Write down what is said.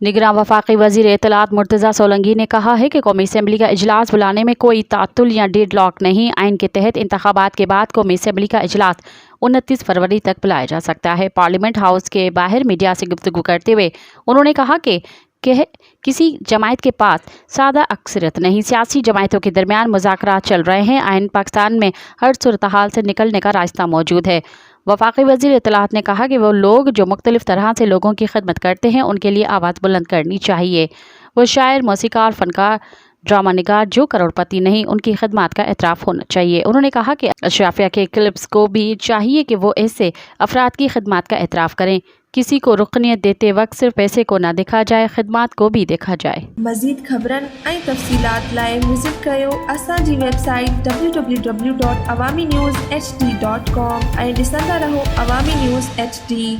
निगरां वफाकी वज़ीर इत्तलात मुर्तज़ा सोलंकी ने कहा है कि कौमी असम्बली का इजलास बुलाने में कोई तातुल या डेडलॉक नहीं। आइन के तहत इंतखाबात के बाद कौमी असम्बली का इजलास 29 फरवरी तक बुलाया जा सकता है। पार्लियामेंट हाउस के बाहर मीडिया से गुफ्तगू करते हुए उन्होंने कहा कि किसी जमायत के पास सादा अक्सरियत नहीं, सियासी जमायतों के दरमियान मुज़ाकरात चल रहे हैं। आइन पाकिस्तान में हर सूरत हाल से निकलने का रास्ता मौजूद है। वफाकी वज़ीर इत्तलात ने कहा कि वो लोग जो मुख्तलिफ तरह से लोगों की खिदमत करते हैं उनके लिए आवाज़ बुलंद करनी चाहिए। वो शायर, मौसीकार, फनकार, ड्रामा निगार जो करोड़पति नहीं, उनकी खिदमत का एतराफ़ होना चाहिए। उन्होंने कहा कि अशराफिया के क्लिप्स को भी चाहिए कि वो ऐसे अफराद की खिदमत का एतराफ़ करें। किसी को रुकनियत देते वक्त सिर्फ पैसे को ना देखा जाए, खिदमत को भी देखा जाए। मज़ीद ख़बरन ऐं तफ़सीलात लाइ विज़िट कयो असांजी वेबसाइट www.awamiNewsHD.com ऐं ॾिसंदा रहो अवामी न्यूज़ HD।